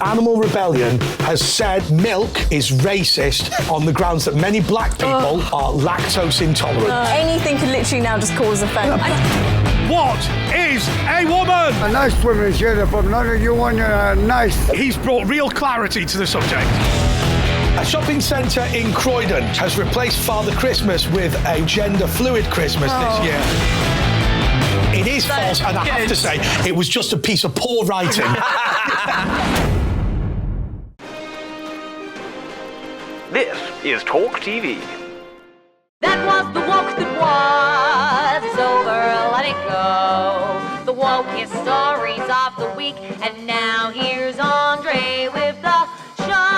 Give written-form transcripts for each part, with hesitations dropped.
Animal Rebellion has said milk is racist on the grounds that many black people are lactose intolerant. Anything can literally now just cause offence. What is a woman? A nice woman is here, but none of you want nice. He's brought real clarity to the subject. A shopping centre in Croydon has replaced Father Christmas with a gender-fluid Christmas this year. It is false, and I have to say, it was just a piece of poor writing. This is talkTV. That was the woke that was. It's over, let it go. The wokest stories of the week. And now here's Andre with the show.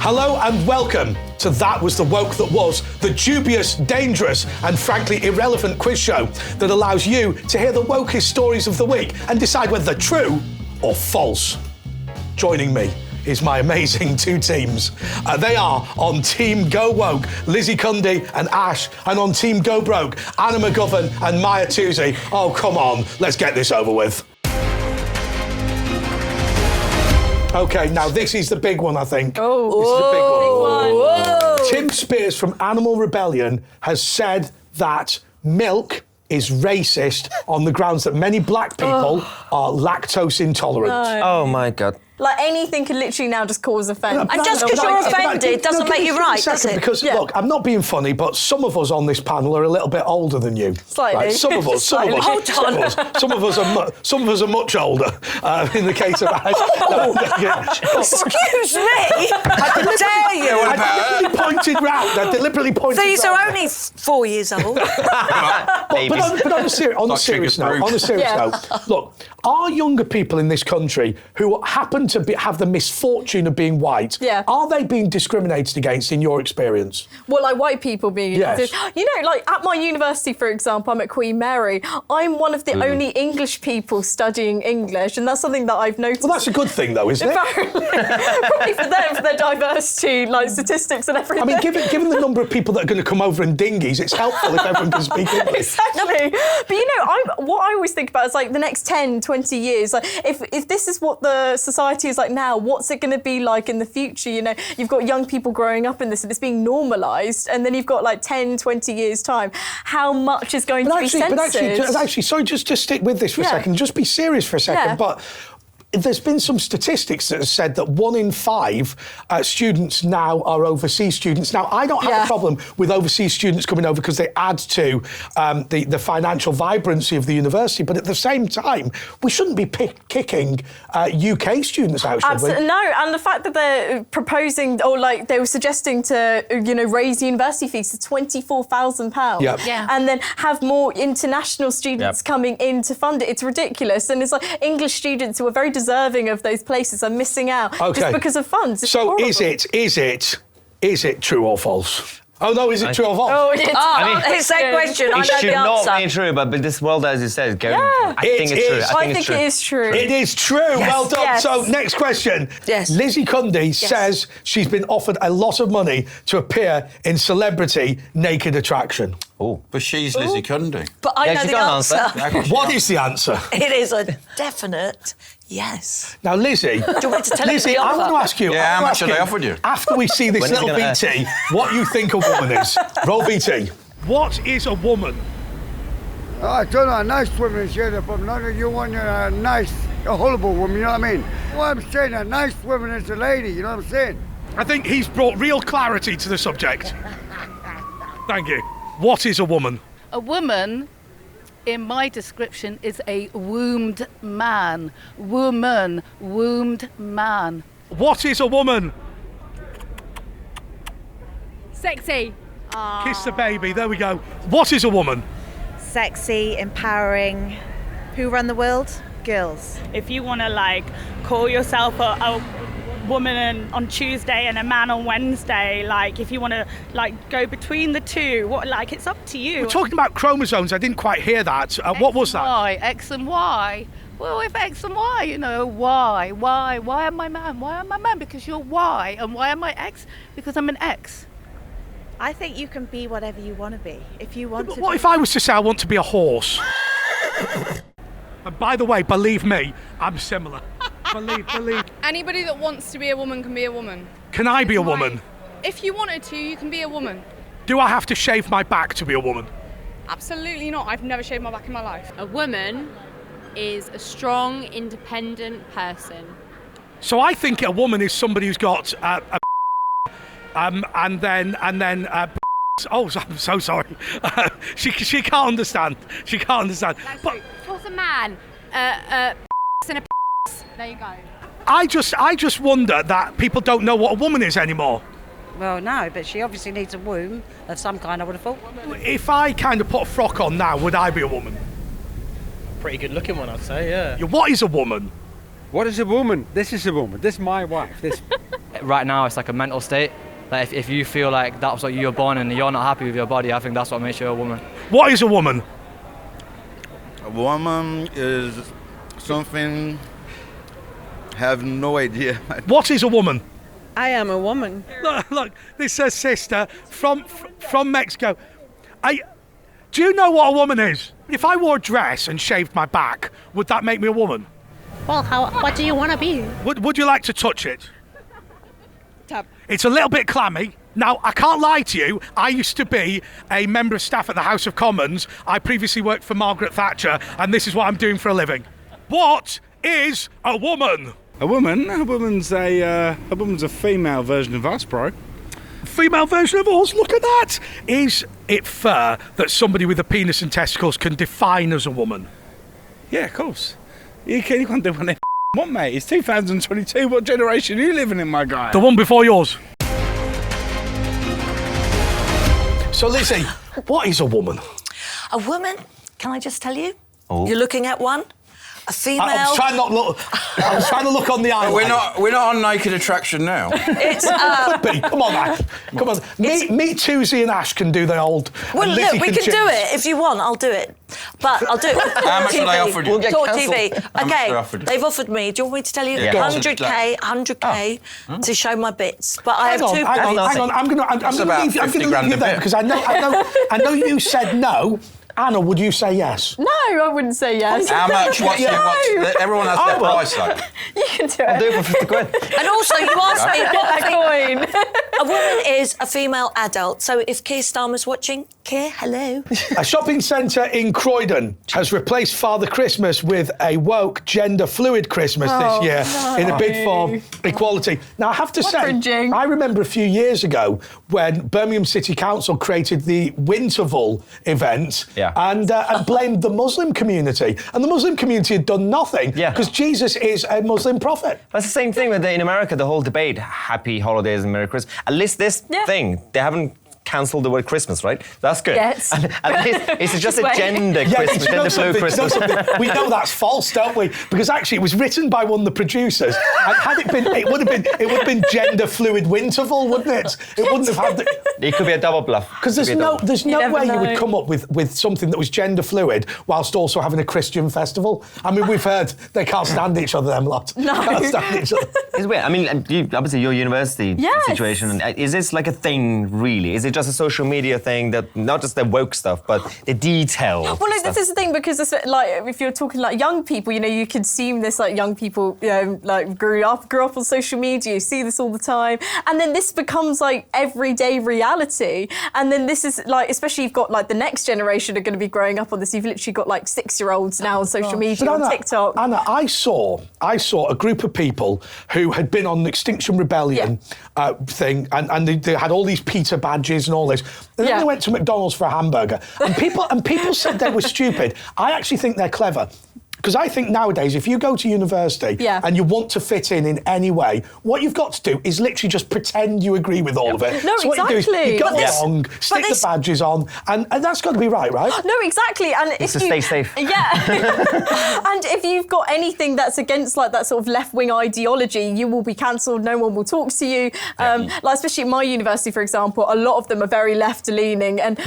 Hello and welcome to That Was the Woke That Was, the dubious, dangerous and frankly irrelevant quiz show that allows you to hear the wokest stories of the week and decide whether they're true or false. Joining me is my amazing two teams. They are on Team Go Woke, Lizzie, Cundy and Ash, and on Team Go Broke, Anna McGovern and Mahyar Tousi. Oh, come on, let's get this over with. OK, now this is the big one, I think. Oh, this is the big one. Whoa. Tim Spears from Animal Rebellion has said that milk is racist on the grounds that many black people are lactose intolerant. No. Oh my God. Like anything can literally now just cause offence. And just because you're offended doesn't make you right, does it? Because, look, I'm not being funny, but some of us on this panel are a little bit older than you. Slightly. Right? Some of us. Slightly. Hold on. Some of us are much older. In the case of Ash. Excuse me? How dare you? I deliberately pointed These round. are only 4 years old. But on a serious note, look, are younger people in this country who happen to have the misfortune of being white, are they being discriminated against in your experience? Well, like white people being... Yes. You know, like at my university, for example, I'm at Queen Mary. I'm one of the only English people studying English, and that's something that I've noticed. Well, that's a good thing, though, isn't it? Probably for them, for their diversity, like statistics and everything. I mean, given the number of people that are going to come over in dinghies, it's helpful if everyone can speak English. Exactly. But you know, what I always think about is like the next 10, 20 years. Like, if this is what the society is like now, what's it going to be like in the future? You know, you've got young people growing up in this and it's being normalised, and then you've got like 10, 20 years' time. How much is going to be censored? But actually, sorry, just stick with this for a second. Just be serious for a second. But there's been some statistics that have said that 1 in 5 students now are overseas students. Now, I don't have a problem with overseas students coming over because they add to the financial vibrancy of the university, but at the same time, we shouldn't be kicking UK students out, should we? No, and the fact that they're proposing, or like they were suggesting to, you know, raise university fees to £24,000 and then have more international students coming in to fund it. It's ridiculous. And it's like English students who are very deserving of those places are missing out just because of funds. It's horrible. Is it true or false? Oh no, is it true or false? Oh, it's it's that question. I know It should the not answer. be true, but this world, as you said, I think it's true. I think it is true. It is true. Yes. Well done. Yes. So, next question. Yes. Lizzie Cundy says she's been offered a lot of money to appear in Celebrity Naked Attraction. Oh, But she's Lizzie Cundy. But I know she the got an answer. What is the answer? It is a definite yes. Now, Lizzie, Do you want me to tell Lizzie, you the I offer? want to ask you. Yeah, how much have they offered you? After we see this When is little it gonna VT, what you think a woman is. Roll VT. What is a woman? I don't know, a nice woman is here, but none of you want a nice, a horrible woman, you know what I mean? What I'm saying, a nice woman is a lady, you know what I'm saying? I think he's brought real clarity to the subject. Thank you. What is a woman? A woman, in my description, is a wombed man. Woman, wombed man. What is a woman? Sexy. Kiss the baby. There we go. What is a woman? Sexy, empowering. Who run the world? Girls. If you want to like call yourself a woman on Tuesday and a man on Wednesday, like if you want to like go between the two, it's up to you. We're talking about chromosomes. I didn't quite hear that. What was that? Y, X and Y. Well, if X and Y, you know, why am I man? Why am I man? Because you're Y. And why am I X? Because I'm an X. I think you can be whatever you want to be. If you want to. What if I was to say I want to be a horse? And by the way, believe me, I'm similar. Believe. Anybody that wants to be a woman can be a woman. Can I be a woman? If you wanted to, you can be a woman. Do I have to shave my back to be a woman? Absolutely not. I've never shaved my back in my life. A woman is a strong, independent person. So I think a woman is somebody who's got and then oh, I'm so sorry. She can't understand. She can't understand. But what's a man? And a there you go. I just wonder that people don't know what a woman is anymore. Well, no, but she obviously needs a womb of some kind, I would have thought. If I kind of put a frock on now, would I be a woman? Pretty good looking one, I'd say, yeah. What is a woman? What is a woman? This is a woman. This is my wife. This. Right now, it's like a mental state. Like if you feel like that's what you're born and you're not happy with your body, I think that's what makes you a woman. What is a woman? A woman is something. Have no idea. What is a woman? I am a woman. Look, this is a sister from Mexico. Do you know what a woman is? If I wore a dress and shaved my back, would that make me a woman? Well, what do you want to be? Would you like to touch it? It's a little bit clammy. Now, I can't lie to you. I used to be a member of staff at the House of Commons. I previously worked for Margaret Thatcher, and this is what I'm doing for a living. What is a woman? A woman? A woman's a female version of us, bro. Female version of us? Look at that! Is it fair that somebody with a penis and testicles can define as a woman? Yeah, of course. You can't do what they want, mate. It's 2022. What generation are you living in, my guy? The one before yours. So, Lizzie, what is a woman? A woman, can I just tell you? Oh. You're looking at one. A female. I was trying to look on the eye. We're not on Naked Attraction now. It's could be. Come on, Ash. Come on. Me, Tousi and Ash can do the old. Well, look, we can do it if you want. I'll do it, but I'll do it with How much have they offered you? Talk TV. How much Okay, they offered you? they've offered me. Do you want me to tell you? Yeah. 100k to show my bits. But I have two. Hang on. I'm going to leave you there because I know you said no. Anna, would you say yes? No, I wouldn't say yes. How much? Everyone has their price, though. You can do it. I'll do it for 50 quid. And also, you asked me what coin. A woman is a female adult. So if Keir Starmer's watching, Keir, hello. A shopping centre in Croydon has replaced Father Christmas with a woke, gender-fluid Christmas this year in a bid for equality. Now, I have to say, I remember a few years ago when Birmingham City Council created the Winterval event and blamed the Muslim community. And the Muslim community had done nothing because Jesus is a Muslim prophet. That's the same thing with in America, the whole debate, happy holidays and Merry Christmas. At least this thing, they haven't cancelled the word Christmas, right? That's good. Yes. And at least it's just a gender Christmas, gender-fluid Christmas. We know that's false, don't we? Because actually it was written by one of the producers, and had it been, it would have been gender-fluid Winterval, wouldn't it? It wouldn't have had the... It could be a double bluff. Because there's no way you would come up with something that was gender-fluid whilst also having a Christian festival. I mean, we've heard they can't stand each other, them lot. No. Can't stand each other. It's weird. I mean, obviously your university situation, is this like a thing, really? Is it just a social media thing that not just the woke stuff, but the detail? Well, no, this is the thing, because it's like if you're talking like young people, you know, you consume this like young people, you know, like grew up on social media, you see this all the time, and then this becomes like everyday reality. And then this is like, especially you've got like the next generation are going to be growing up on this. You've literally got like 6-year-olds now on social media, on TikTok. Anna, I saw a group of people who had been on the Extinction Rebellion thing, and they had all these PETA badges and all this. And then they went to McDonald's for a hamburger, and people said they were stupid. I actually think they're clever. Because I think nowadays, if you go to university and you want to fit in any way, what you've got to do is literally just pretend you agree with all of it. No, so exactly. what you do is you go along, stick the badges on, and that's got to be right? No, exactly. And it's to stay safe. Yeah. And if you've got anything that's against like that sort of left-wing ideology, you will be cancelled. No one will talk to you. Like especially at my university, for example, a lot of them are very left-leaning, and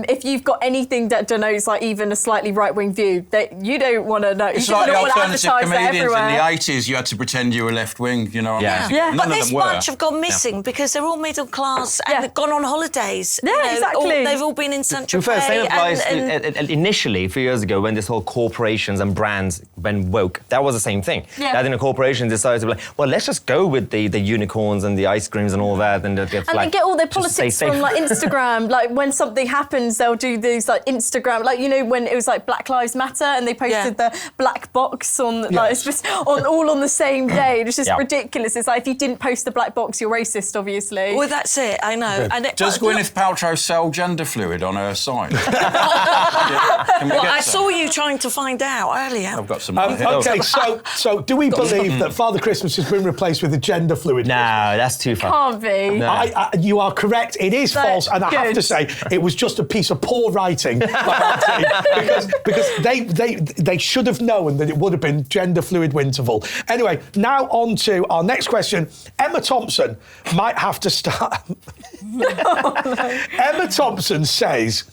if you've got anything that denotes like even a slightly right-wing view, that you don't want to no. It's You like the don't want to alternative advertise that comedians in the everywhere. 80s. You had to pretend you were left wing. You know what I mean? Yeah. None But of this them were. bunch have gone missing because they're all middle class and they've gone on holidays. Yeah, exactly. They've all been in Central To be fair, same applies and initially, a few years ago, when this whole corporations and brands went woke. That was the same thing. Yeah. That in a corporation decided to be like, well, let's just go with the unicorns and the ice creams and all that, and And they get all their politics from like Instagram. Like when something happens, they'll do these like Instagram, like you know when it was like Black Lives Matter and they posted the black box on like it's just all on the same day. It's just ridiculous. It's like if you didn't post the black box, you're racist, obviously. Well, that's it. I know. And Does Gwyneth Paltrow sell gender fluid on her site? I saw you trying to find out earlier. I've got some. Okay, so do we believe that Father Christmas has been replaced with a gender fluid? No, that's too far. Can't be. No. You are correct. It is false, and I have to say it was just a piece of poor writing by our team, because they should have known that it would have been gender fluid Winterval. Anyway, now on to our next question. Emma Thompson might have to start. Emma Thompson says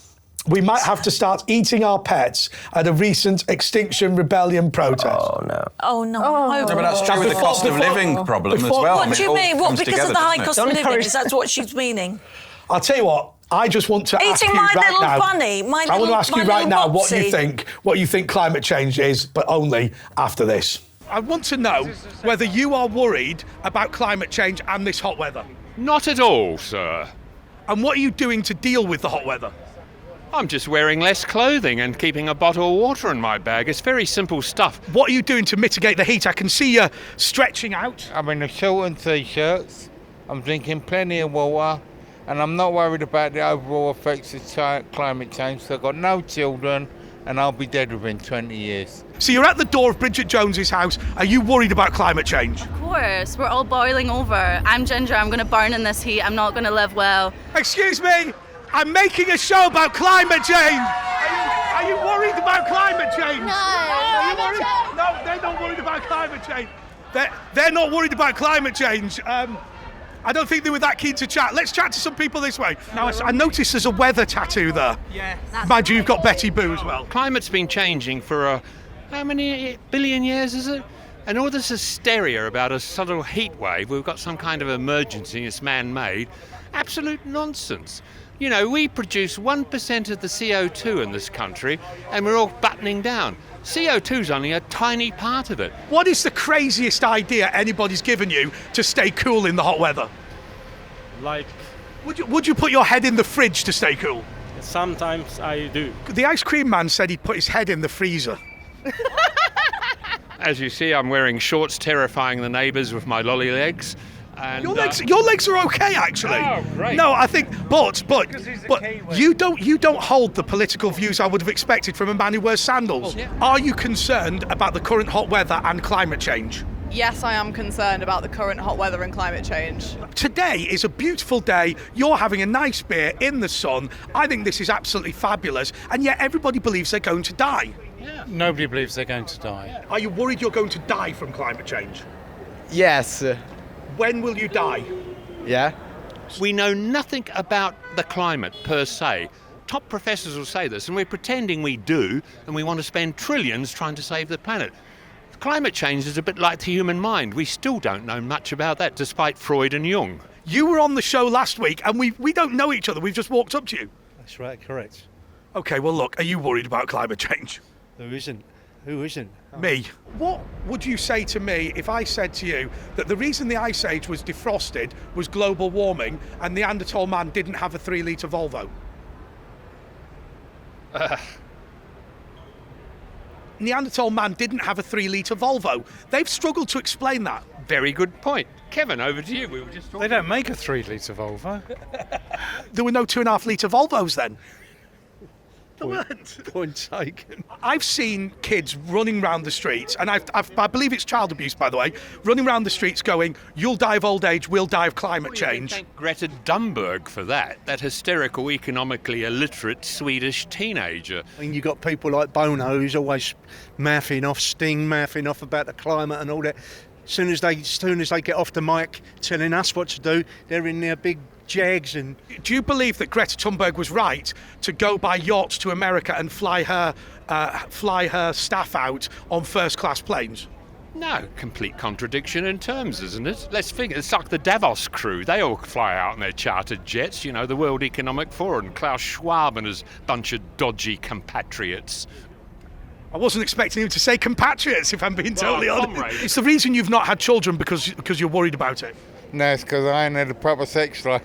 we might have to start eating our pets at a recent Extinction Rebellion protest. Oh, no. Oh, no. No, but that's true with the cost of living problem as well. What do you mean? What, because of the high cost of living? encourage- Is that what she's meaning? I'll tell you what. I just want to ask you Eating my right little now. bunny, I want to ask you right now what you Mopsy. think climate change is, but only after this. I want to know whether you are worried about climate change and this hot weather. Not at all, sir. And what are you doing to deal with the hot weather? I'm just wearing less clothing and keeping a bottle of water in my bag. It's very simple stuff. What are you doing to mitigate the heat? I can see you stretching out. I'm in a short and T-shirts. I'm drinking plenty of water. And I'm not worried about the overall effects of climate change. So I've got no children and I'll be dead within 20 years. So you're at the door of Bridget Jones's house. Are you worried about climate change? Of course, we're all boiling over. I'm Ginger, I'm going to burn in this heat. I'm not going to live well. Excuse me, I'm making a show about climate change. Are you worried about climate change? No. Are you worried? No, they're not worried about climate change. They're not worried about climate change. I don't think they were that keen to chat. Let's chat to some people this way. Now, I noticed there's a weather tattoo there. Yeah. Mind you, you've got Betty Boo as well. Climate's been changing for how many billion years is it? And all this hysteria about a subtle heat wave, we've got some kind of emergency, it's man-made. Absolute nonsense. You know, we produce 1% of the CO2 in this country, and we're all buttoning down. CO2's only a tiny part of it. What is the craziest idea anybody's given you to stay cool in the hot weather? Like, Would you put your head in the fridge to stay cool? sometimes I do. The ice cream man said he'd put his head in the freezer. As you see, I'm wearing shorts terrifying the neighbours with my lolly legs. And, Your legs are okay, actually. Oh, great. No, I think, but you don't hold the political views I would have expected from a man who wears sandals. Are you concerned about the current hot weather and climate change? Yes, I am concerned about the current hot weather and climate change. Today is a beautiful day. You're having a nice beer in the sun. I think this is absolutely fabulous, and yet everybody believes they're going to die. Nobody believes they're going to die. Are you worried you're going to die from climate change? Yes. When will you die? Yeah. We know nothing about the climate per se. Top professors will say this, and we're pretending we do, and we want to spend trillions trying to save the planet. Climate change is a bit like the human mind. We still don't know much about that, despite Freud and Jung. You were on the show last week, and we don't know each other. We've just walked up to you. That's right, correct. OK, well, look, are you worried about climate change? Who isn't? Who isn't? Me. What would you say to me if I said to you that the reason the Ice Age was defrosted was global warming and Neanderthal man didn't have a 3-litre Volvo? Neanderthal man didn't have a 3-litre Volvo. They've struggled to explain that. Very good point. Kevin, over to you. We were just talking. They don't make a 3-litre Volvo. There were no 2.5-litre Volvos then? Point taken. I've seen kids running round the streets, and I believe it's child abuse, by the way, running round the streets going, you'll die of old age, we'll die of climate change. Thank Greta Thunberg for that hysterical, economically illiterate Swedish teenager. I mean, you've got people like Bono, who's always mouthing off about the climate and all that. Soon as they get off the mic telling us what to do, they're in their big jags and... Do you believe that Greta Thunberg was right to go by yacht to America and fly her staff out on first-class planes? No, complete contradiction in terms, isn't it? Let's think, it's like the Davos crew. They all fly out in their chartered jets, you know, the World Economic Forum, Klaus Schwab and his bunch of dodgy compatriots. I wasn't expecting him to say compatriots, if I'm being totally honest. It's the reason you've not had children, because you're worried about it. No, it's because I ain't had a proper sex life.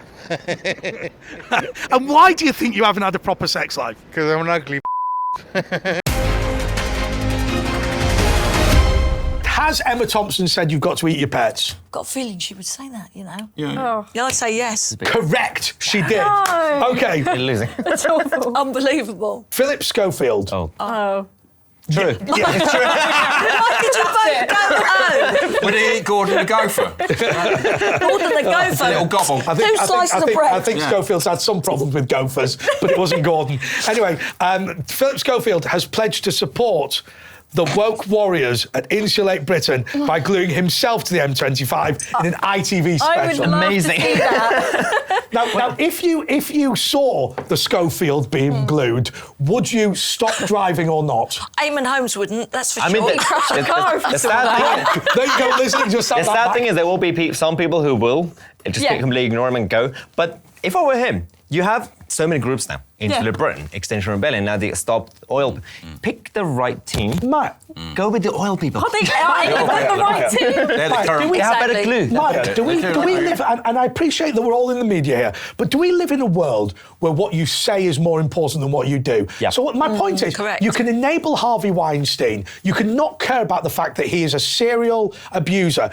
And why do you think you haven't had a proper sex life? Because I'm an ugly Has Emma Thompson said you've got to eat your pets? Got a feeling she would say that, you know. Yeah. Yeah, I'd say yes. Correct, she did. No. Okay. You're losing. That's awful. Unbelievable. Philip Schofield. Oh. True. Yeah, it's true. Why did you both go home? Would he eat Gordon the gopher? Gordon the gopher. A little gobble. Two slices of bread. I think Schofield's had some problems with gophers, but it wasn't Gordon. Anyway, Philip Schofield has pledged to support the woke warriors at Insulate Britain by gluing himself to the M25 in an ITV special. I would love to see that. Now, if you saw the Schofield being glued, would you stop driving or not? Eamon Holmes wouldn't, that's for sure. mean, He'd crash a car if he saw that. There you go, Lizzie. Just the sad thing is there will be some people who will just completely ignore him and go. But if I were him, you have so many groups now. Insular Britain, Extinction Rebellion, now they stopped oil. Pick the right team. Matt. Go with the oil people. Are they the right team? They're the current... They have better glue. Matt, do we live, and I appreciate that we're all in the media here, but do we live in a world where what you say is more important than what you do? Yeah. So my point is, you can enable Harvey Weinstein, you can not care about the fact that he is a serial abuser,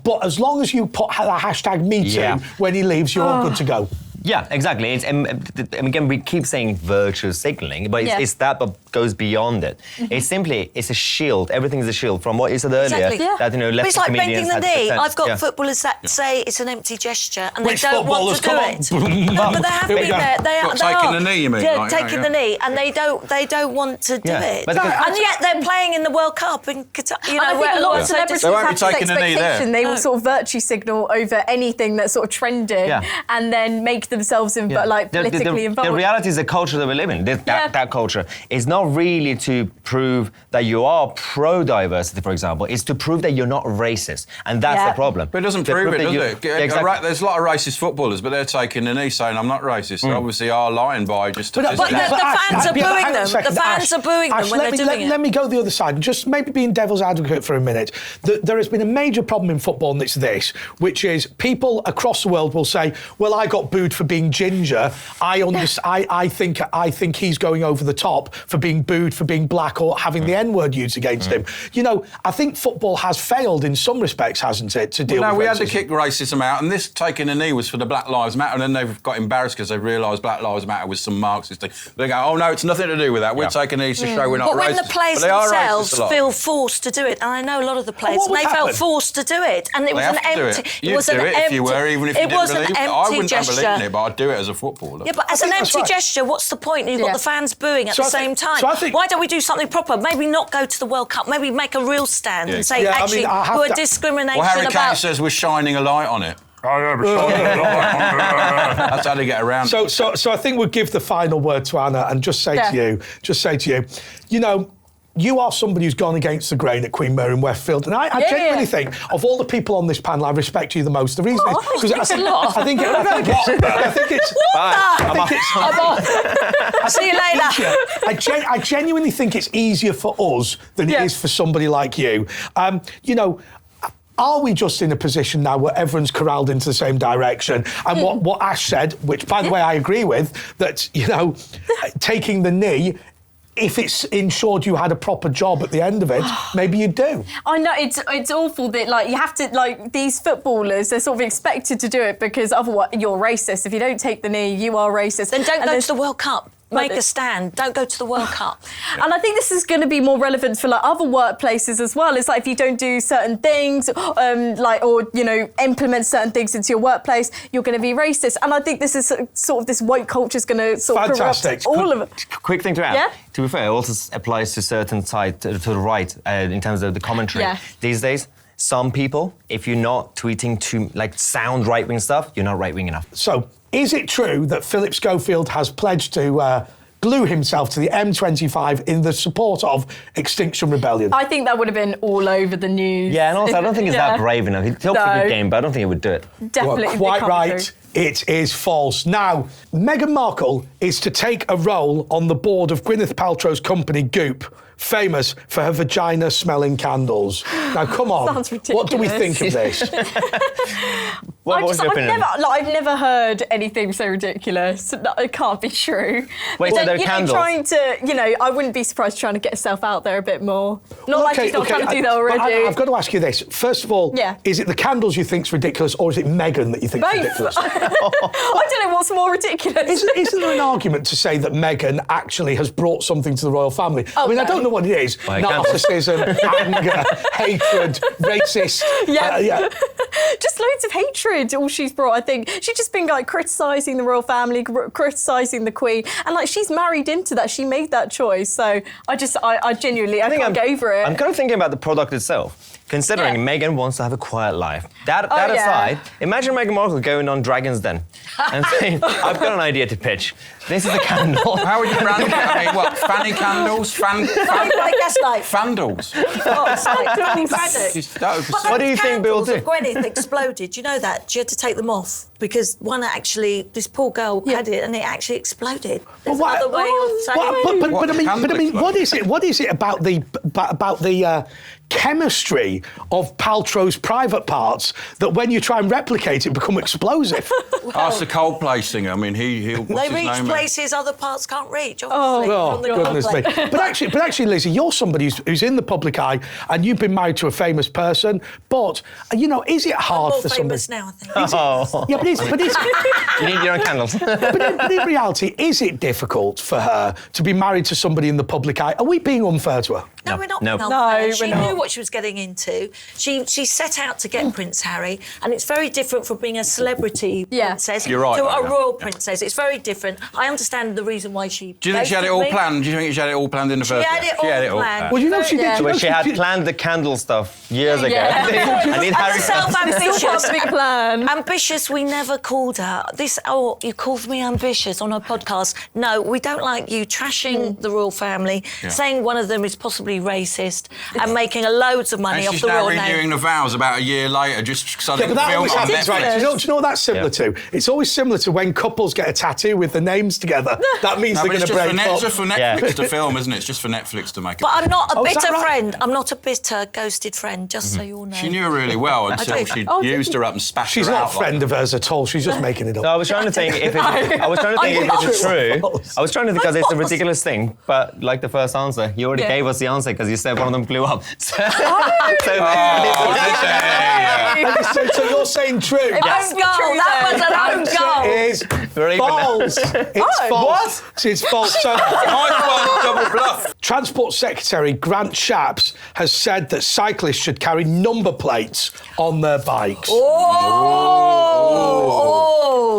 but as long as you put the hashtag #MeToo when he leaves, you're all good to go. Yeah, exactly. It's, again, we keep saying virtue signaling, but it's that but goes beyond it. It's simply, it's a shield. Everything is a shield from what you said earlier. That, you know, but it's like bending the knee. I've got yeah. footballers that say it's an empty gesture and Which they don't want to do it. No, but they have been there. They are taking the knee, you mean? Yeah, like, taking the knee, and they don't want to do it. But and yet they're playing in the World Cup in Qatar. You know, where a lot of celebrities have this expectation. They will sort of virtue signal over anything that's sort of trending, and then make themselves politically involved. The reality is the culture that we live in. That culture is not really to prove that you are pro-diversity, for example. It's to prove that you're not racist, and that's the problem. But it doesn't prove it, does it? Exactly. There's a lot of racist footballers, but they're taking the knee saying, I'm not racist. They obviously are lying by just... But the fans are booing them. The fans are booing them when they're doing it. Let me go the other side, just maybe being devil's advocate for a minute. There has been a major problem in football, and it's this, which is people across the world will say, well, I got booed for being ginger. I think he's going over the top for being booed for being black or having the N-word used against him. You know, I think football has failed in some respects, hasn't it, to deal with racism? No, we had to kick racism out, and this taking a knee was for the Black Lives Matter, and then they've got embarrassed because they realised Black Lives Matter was some Marxist thing. They go, oh no, it's nothing to do with that. We're taking a knee to show we're not racist. But when the players themselves feel forced to do it, and I know a lot of the players, and they felt forced to do it, and it was an empty... You'd do it if you were, even if you didn't believe it. I wouldn't believe in it, but I'd do it as a footballer. Yeah, but as an empty gesture, what's the point? You've got the fans booing at the same time. Why don't we do something proper? Maybe not go to the World Cup. Maybe make a real stand and say, actually, who are discrimination about... Well, Harry Kane says we're shining a light on it. That's how they get around. So I think we'll give the final word to Anna and just say to you, you know, you are somebody who's gone against the grain at Queen Mary in Westfield, and I genuinely think of all the people on this panel, I respect you the most. The reason is because I think it's see you later. I genuinely think it's easier for us than it is for somebody like you. You know. Are we just in a position now where everyone's corralled into the same direction? And what Ash said, which, by the way, I agree with, that, you know, taking the knee, if it's ensured you had a proper job at the end of it, maybe you do. I know, it's awful that, like, you have to, like, these footballers, they're sort of expected to do it because otherwise you're racist. If you don't take the knee, you are racist. Then don't go to the World Cup. Make a stand. Don't go to the World Cup. And I think this is going to be more relevant for like other workplaces as well. It's like if you don't do certain things, or you know, implement certain things into your workplace, you're going to be racist. And I think this is sort of this woke culture is going to sort of corrupt all of it. Quick thing to add. Yeah? To be fair, it also applies to certain side to the right in terms of the commentary. These days, some people, if you're not tweeting to sound right-wing stuff, you're not right-wing enough. So, is it true that Philip Schofield has pledged to glue himself to the M25 in the support of Extinction Rebellion? I think that would have been all over the news. Yeah, and also I don't think he's that brave enough. He'll play a good game, but I don't think he would do it. Definitely. Well, quite right. It is false. Now, Meghan Markle is to take a role on the board of Gwyneth Paltrow's company Goop, famous for her vagina-smelling candles. Now, come on. Sounds ridiculous. What do we think of this? I've never heard anything so ridiculous. It can't be true. Wait, so they're candles? Trying to, I wouldn't be surprised trying to get herself out there a bit more. Not like she's not trying to do that already. I've got to ask you this. First of all, is it the candles you think's ridiculous, or is it Meghan that you think's ridiculous? I don't know what's more ridiculous. Isn't there an argument to say that Meghan actually has brought something to the royal family? I mean, I don't know what it is. Narcissism, anger, hatred, racist. Just loads of hatred, all she's brought, I think. She's just been criticising the royal family, criticising the Queen. And she's married into that. She made that choice. So I genuinely, I can't get over it. I'm kind of thinking about the product itself. Considering Meghan wants to have a quiet life. That aside, imagine Meghan Markle going on Dragon's Den and saying, I've got an idea to pitch. This is a candle. How would you brand it? I mean, what, fanny candles? Fandles. What do you think Bill did? Gwyneth exploded. You know that? She had to take them off because one actually, this poor girl had it and it actually exploded. There's another way of saying it. But I mean, what is it about the chemistry of Paltrow's private parts that when you try and replicate it become explosive? Ask the Coldplay singer. I mean, he'll what's they his reach name? places other parts can't reach, obviously. Oh, goodness me. But actually, Lizzie, you're somebody who's in the public eye and you've been married to a famous person, but, is it hard for somebody... I'm more famous now, I think. Yeah, but it's... You need your own candles. but in reality, is it difficult for her to be married to somebody in the public eye? Are we being unfair to her? No, we're not. No, she knew what she was getting into. She set out to get Prince Harry, and it's very different from being a celebrity princess You're right, to a royal princess. It's very different. I understand the reason why she. Do you think she had it all planned? Do you think she had it all planned in the first place? She had it all planned. Well, she did. Well, she had planned the candle stuff years ago. I need Harry. Self-ambitious. Big plan. Ambitious. We never called her this. Oh, you called me ambitious on a podcast. No, we don't like you trashing the royal family, saying one of them is possibly racist, and making loads of money off the royal name. She's now renewing the vows about a year later, just so they can film on Netflix. Right. Do you know what that's similar to? It's always similar to when couples get a tattoo with the names together. That means they're going to break up. It's just for Netflix to film, isn't it? It's just for Netflix to make it. But I'm not a bitter friend. I'm not a bitter, ghosted friend, just so you all know. She knew her really well until she used her up and spat her out. She's not a friend of hers at all. She's just making it up. No, I was trying to think if it's true. I was trying to think because it's a ridiculous thing, but like the first answer, you already gave us the answer because you said one of them blew up. So you're saying true? Yes. That was an own goal. Is false. It's false. What? It's false. So, double bluff. Transport Secretary Grant Shapps has said that cyclists should carry number plates on their bikes.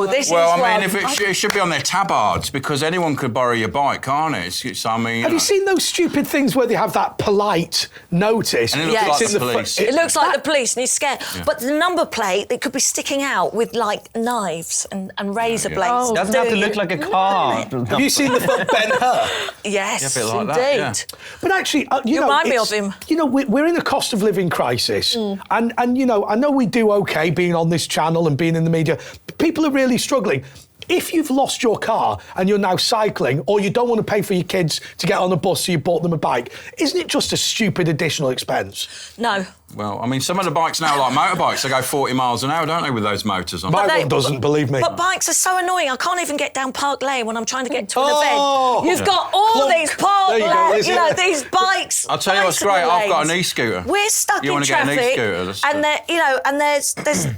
It should be on their tabards because anyone could borrow your bike, can't it? Have you seen those stupid things where they have that polite notice? And it looks like the police. It looks like the police and he's scared. Yeah. But the number plate, it could be sticking out with knives and razor blades. It doesn't have to look like a car. Have you seen the film Ben-Hur? Yes, like indeed. That, But actually, you remind me of him. We're in a cost of living crisis. And I know we do okay being on this channel and being in the media. But people are really struggling. If you've lost your car and you're now cycling, or you don't want to pay for your kids to get on a bus, so you bought them a bike, isn't it just a stupid additional expense? No. Well, I mean, some of the bikes now are like motorbikes. They go 40 miles an hour, don't they, with those motors on? My one doesn't, believe me. But bikes are so annoying. I can't even get down Park Lane when I'm trying to get to an event. You've got all these Park Lane, these bikes. I'll tell you what's great. I've got an e-scooter. We're stuck in traffic. Get an e-scooter? And there's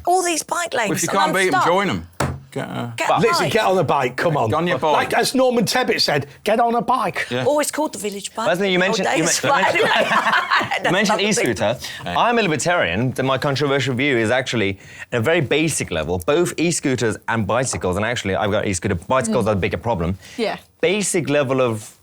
all these bike lanes. Well, if you can't beat them, join them. Lizzie, get on a bike, come on. Get on your bike. Like as Norman Tebbit said, get on a bike. Yeah. Always called the village bike. Leslie, you mentioned e-scooter. I'm a libertarian, then my controversial view is actually, at a very basic level, both e-scooters and bicycles, and actually I've got e-scooter, bicycles are the bigger problem. Yeah. basic level of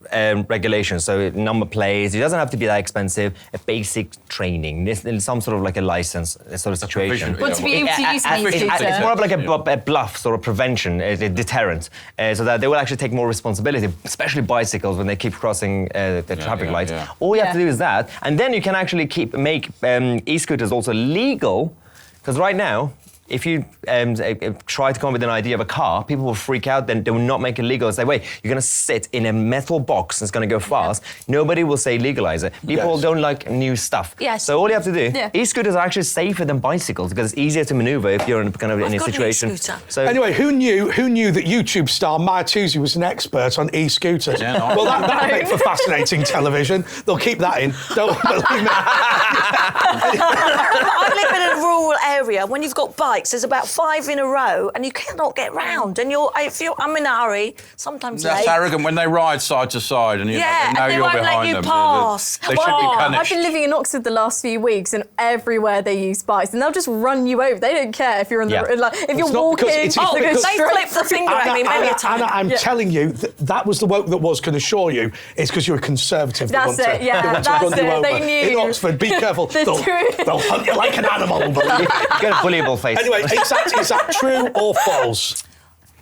regulation, so number plates. It doesn't have to be that expensive. A basic training, some sort of like a license sort of situation. Well, to be able to use an e-scooter. It's more of like a bluff, sort of prevention, a deterrent, so that they will actually take more responsibility, especially bicycles when they keep crossing the traffic lights. All you have to do is that, and then you can actually make e-scooters also legal, because right now, if you try to come up with an idea of a car, people will freak out, then they will not make it legal and say, wait, you're going to sit in a metal box and it's going to go fast. Nobody will say legalize it. People don't like new stuff. So all you have to do, e-scooters are actually safer than bicycles because it's easier to maneuver if you're in a situation. So anyway, who knew that YouTube star Mahyar Tousi was an expert on e-scooters? Well, that'll make for fascinating television. They'll keep that in. Don't believe me. I live in a rural area. When you've got bikes, there's about 5 in a row, and you cannot get round. And I'm in a hurry, sometimes That's late. arrogant when they ride side to side, and you know and they you're won't behind let you them. pass. They should be punished. I've been living in Oxford the last few weeks, and everywhere they use bikes, and they'll just run you over. They don't care if you're in the if you're walking. they flip the finger at me many a time. Anna, I'm telling you, that was the woke that was, can assure you, it's because you're a conservative. That's it, They want to run you over. They knew. In Oxford, be careful. They'll hunt you like an animal. you get a bullyable face. Anyway, is that true or false?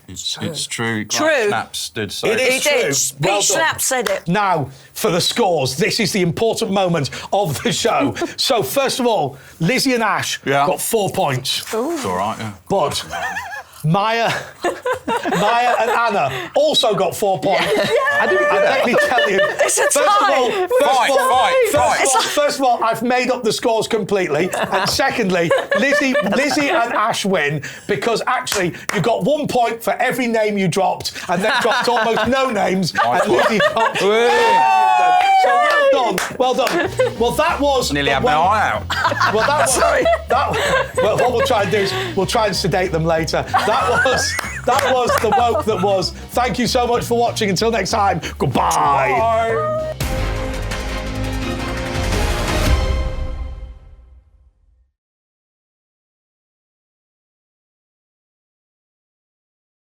It's true. True. Snaps did say it. It is true. Pete Snap said it. Now, for the scores, this is the important moment of the show. So, first of all, Lizzie and Ash got 4 points. It's all right, But Mahyar and Anna also got 4 points. And let me tell you, it's a tie. First of all, I've made up the scores completely. And secondly, Lizzie and Ash win because actually you got 1 point for every name you dropped and then dropped almost no names. And Lizzie got so well done. Well, that was nearly had my eye out. Well, that was well, what we'll try and do is we'll try and sedate them later. That was the woke that was. Thank you so much for watching. Until next time, goodbye. Bye.